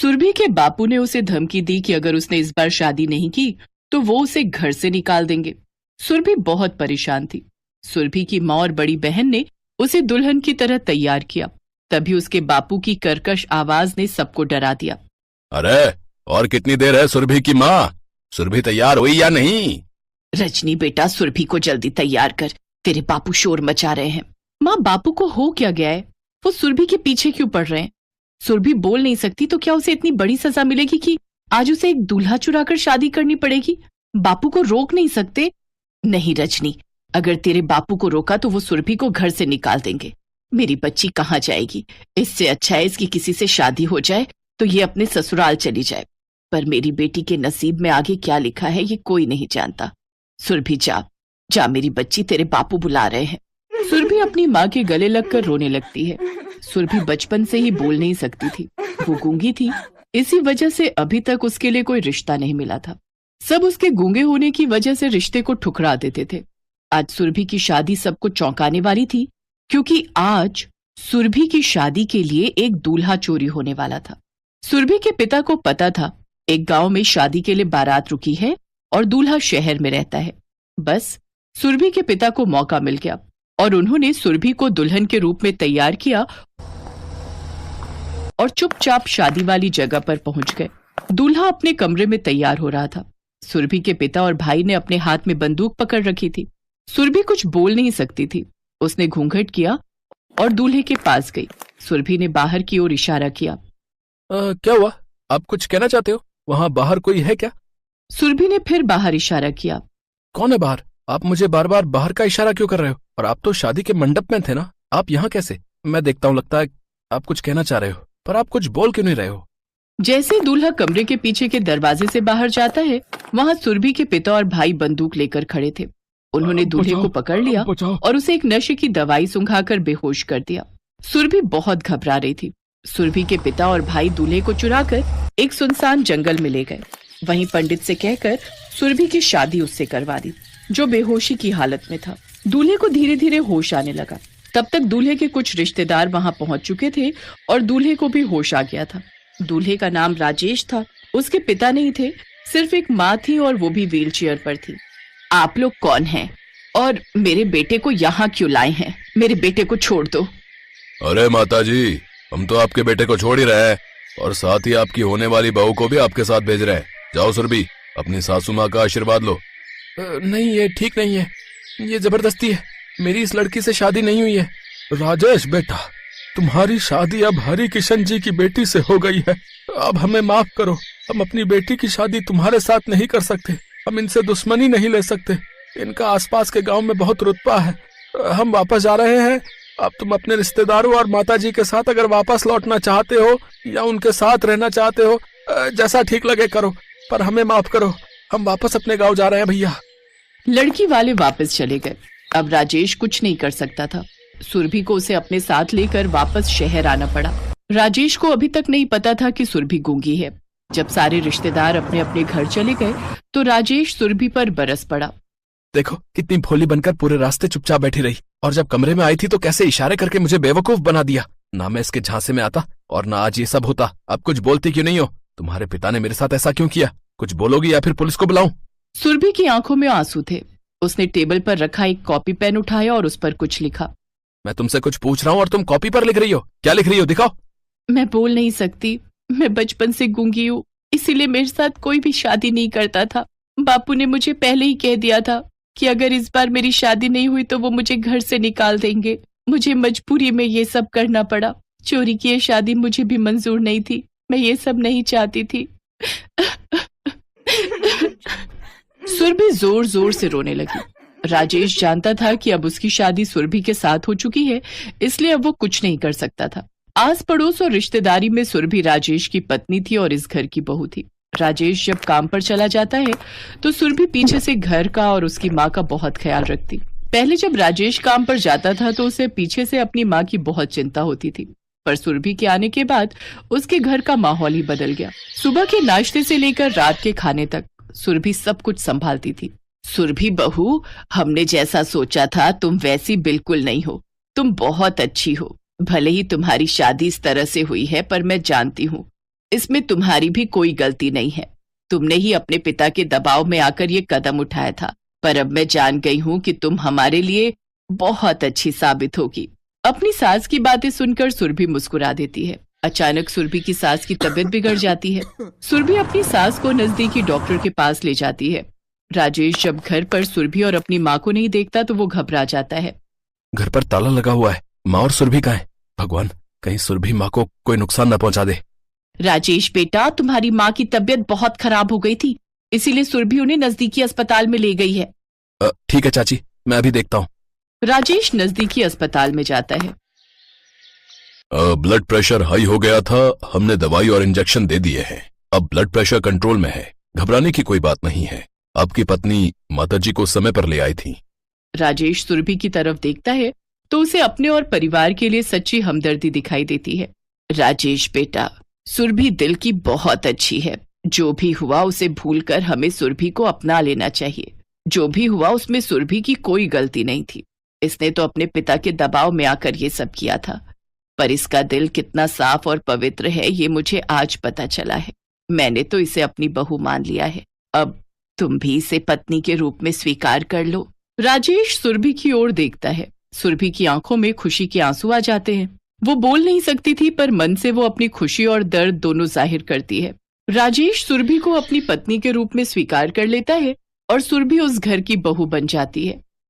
सुरभि के बापू ने उसे धमकी दी कि अगर उसने इस बार शादी नहीं की तो वो उसे घर से निकाल देंगे। सुरभि बहुत परेशान थी। सुरभि की माँ और बड़ी बहन ने उसे दुल्हन की तरह तैयार किया। तभी उसके बापू की कर्कश आवाज ने सबको डरा दिया। अरे और कितनी देर है सुरभि की माँ? सुरभि तैयार हुई या नहीं? रजनी बेटा, सुरभि को जल्दी तैयार कर, तेरे बापू शोर मचा रहे हैं। माँ, बापू को हो क्या गया है? वो सुरभि के पीछे क्यों पड़ रहे हैं? सुरभि बोल नहीं सकती तो क्या उसे इतनी बड़ी सजा मिलेगी कि आज उसे एक दूल्हा चुराकर शादी करनी पड़ेगी? बापू को रोक नहीं सकते? नहीं रजनी, अगर तेरे बापू को रोका तो वो सुरभि को घर से निकाल देंगे। मेरी बच्ची कहाँ जाएगी? इससे अच्छा है इसकी किसी से शादी हो जाए तो ये अपने ससुराल चली जाए। पर मेरी बेटी के नसीब में आगे क्या लिखा है ये कोई नहीं जानता। सुरभि जा जा, मेरी बच्ची, तेरे बापू बुला रहे हैं। सुरभि अपनी माँ के गले लगकर रोने लगती है। सुरभि बचपन से ही बोल नहीं सकती थी, वो गूंगी थी। इसी वजह से अभी तक उसके लिए कोई रिश्ता नहीं मिला था। सब उसके गूंगे होने की वजह से रिश्ते को ठुकरा देते थे। आज सुरभि की शादी सबको चौंकाने वाली थी, क्योंकि आज सुरभि की शादी के लिए एक दूल्हा चोरी होने वाला था। सुरभि के पिता को पता था एक गांव में शादी के लिए बारात रुकी है और दूल्हा शहर में रहता है। बस सुरभि के पिता को मौका मिल गया और उन्होंने सुरभि को दुल्हन के रूप में तैयार किया और चुपचाप शादी वाली जगह पर पहुंच गए। दूल्हा अपने कमरे में तैयार हो रहा था। सुरभि के पिता और भाई ने अपने हाथ में बंदूक पकड़ रखी थी। सुरभि कुछ बोल नहीं सकती थी। उसने घूंघट किया और दूल्हे के पास गई। सुरभि ने बाहर की ओर इशारा किया। क्या हुआ? आप कुछ कहना चाहते हो? वहाँ बाहर कोई है क्या? सुरभि ने फिर बाहर इशारा किया। कौन है बाहर? आप मुझे बार बार बाहर का इशारा क्यों कर रहे हो? और आप तो शादी के मंडप में थे ना, आप यहाँ कैसे? मैं देखता हूँ, लगता है आप कुछ कहना चाह रहे हो, पर आप कुछ बोल क्यों नहीं रहे हो? जैसे दूल्हा कमरे के पीछे के दरवाजे से बाहर जाता है, वहाँ सुरभि के पिता और भाई बंदूक लेकर खड़े थे। उन्होंने दूल्हे को पकड़ लिया और उसे एक नशे की दवाई सुंघाकर बेहोश कर दिया। सुरभि बहुत घबरा रही थी। सुरभि के पिता और भाई दूल्हे को चुराकर एक सुनसान जंगल में ले गए। वहीं पंडित से कहकर सुरभि की शादी उससे करवा दी, जो बेहोशी की हालत में था। दूल्हे को धीरे धीरे होश आने लगा। तब तक दूल्हे के कुछ रिश्तेदार वहां पहुंच चुके थे और दूल्हे को भी होश आ गया था। दूल्हे का नाम राजेश था। उसके पिता नहीं थे, सिर्फ एक माँ थी और वो भी व्हीलचेयर पर थी। आप लोग कौन हैं और मेरे बेटे को यहाँ क्यों लाए हैं? मेरे बेटे को छोड़ दो। अरे माता जी, हम तो आपके बेटे को छोड़ ही रहे हैं और साथ ही आपकी होने वाली बहू को भी आपके साथ भेज रहे हैं। जाओ सुरभि, अपनी सासू माँ का आशीर्वाद लो। नहीं, ये ठीक नहीं है, ये जबरदस्ती है। मेरी इस लड़की से शादी नहीं हुई है। राजेश बेटा, तुम्हारी शादी अब हरि किशन जी की बेटी से हो गई है। अब हमें माफ करो, हम अपनी बेटी की शादी तुम्हारे साथ नहीं कर सकते। हम इनसे दुश्मनी नहीं ले सकते। इनका आसपास के गांव में बहुत रुतबा है। हम वापस जा रहे हैं। अब तुम अपने रिश्तेदारों और माताजी के साथ अगर वापस लौटना चाहते हो या उनके साथ रहना चाहते हो, जैसा ठीक लगे करो, पर हमें माफ करो। हम वापस अपने गांव जा रहे हैं भैया। लड़की वाले वापस चले गए। अब राजेश कुछ नहीं कर सकता था। सुरभि को उसे अपने साथ लेकर वापस शहर आना पड़ा। राजेश को अभी तक नहीं पता था कि सुरभि गूंगी है। जब सारे रिश्तेदार अपने अपने घर चले गए तो राजेश सुरभि पर बरस पड़ा। देखो, कितनी भोली बनकर पूरे रास्ते चुपचाप बैठी रही, और जब कमरे में आई थी तो कैसे इशारे करके मुझे बेवकूफ बना दिया। ना मैं इसके झांसे में आता और ना आज ये सब होता। अब कुछ बोलती क्यों नहीं हो? तुम्हारे पिता ने मेरे साथ ऐसा क्यों किया? कुछ बोलोगी या फिर पुलिस को बुलाऊं? सुरभि की आंखों में आंसू थे। उसने टेबल पर रखा एक कॉपी पेन उठाया और उस पर कुछ लिखा। मैं तुमसे कुछ पूछ रहा हूँ और तुम कॉपी पर लिख रही हो। क्या लिख रही हो? दिखाओ। मैं बोल नहीं सकती। मैं बचपन से गूंगी हूँ, इसीलिए मेरे साथ कोई भी शादी नहीं करता था। बापू ने मुझे पहले ही कह दिया था कि अगर इस बार मेरी शादी नहीं हुई तो वो मुझे घर से निकाल देंगे। मुझे मजबूरी में ये सब करना पड़ा। चोरी की ये शादी मुझे भी मंजूर नहीं थी। मैं ये सब नहीं चाहती थी। सुरभि जोर जोर से रोने लगी। राजेश जानता था कि अब उसकी शादी सुरभि के साथ हो चुकी है, इसलिए अब वो कुछ नहीं कर सकता था। आस पड़ोस और रिश्तेदारी में सुरभि राजेश की पत्नी थी और इस घर की बहू थी। राजेश जब काम पर चला जाता है तो सुरभि पीछे से घर का और उसकी माँ का बहुत ख्याल रखती। पहले जब राजेश काम पर जाता था तो उसे पीछे से अपनी माँ की बहुत चिंता होती थी, पर सुरभि के आने के बाद उसके घर का माहौल ही बदल गया। सुबह के नाश्ते से लेकर रात के खाने तक सुरभि सब कुछ संभालती थी। सुरभि बहू, हमने जैसा सोचा था तुम वैसी बिल्कुल नहीं हो। तुम बहुत अच्छी हो। भले ही तुम्हारी शादी इस तरह से हुई है, पर मैं जानती हूँ इसमें तुम्हारी भी कोई गलती नहीं है। तुमने ही अपने पिता के दबाव में आकर ये कदम उठाया था, पर अब मैं जान गई हूँ कि तुम हमारे लिए बहुत अच्छी साबित होगी। अपनी सास की बातें सुनकर सुरभि मुस्कुरा देती है। अचानक सुरभि की सास की तबीयत बिगड़ जाती है। सुरभि अपनी सास को नजदीकी डॉक्टर के पास ले जाती है। राजेश जब घर पर सुरभि और अपनी माँ को नहीं देखता तो वो घबरा जाता है। घर पर ताला लगा हुआ है, माँ और सुरभि कहाँ है? भगवान, कहीं सुरभि माँ को कोई नुकसान न पहुंचा दे। राजेश बेटा, तुम्हारी माँ की तबीयत बहुत खराब हो गई थी, इसीलिए सुरभि उन्हें नजदीकी अस्पताल में ले गई है। ठीक है चाची, मैं अभी देखता हूँ। राजेश नजदीकी अस्पताल में जाता है। ब्लड प्रेशर हाई हो गया था, हमने दवाई और इंजेक्शन दे दिए हैं। अब ब्लड प्रेशर कंट्रोल में है, घबराने की कोई बात नहीं है। आपकी पत्नी माताजी को समय पर ले आई थी। राजेश सुरभि की तरफ देखता है तो उसे अपने और परिवार के लिए सच्ची हमदर्दी दिखाई देती है। राजेश बेटा, सुरभि दिल की बहुत अच्छी है। जो भी हुआ उसे भूलकर हमें सुरभि को अपना लेना चाहिए। जो भी हुआ उसमें सुरभि की कोई गलती नहीं थी। इसने तो अपने पिता के दबाव में आकर ये सब किया था, पर इसका दिल कितना साफ और पवित्र है ये मुझे आज पता चला है। मैंने तो इसे अपनी बहू मान लिया है, अब तुम भी इसे पत्नी के रूप में स्वीकार कर लो। राजेश सुरभि की ओर देखता है। सुरभि की आंखों में खुशी के आंसू आ जाते हैं। वो बोल नहीं सकती थी, पर मन से वो अपनी खुशी और दर्द दोनों जाहिर करती है। राजेश सुरभि को अपनी पत्नी के रूप में स्वीकार कर लेता है और सुरभि उस घर की बहू बन जाती है।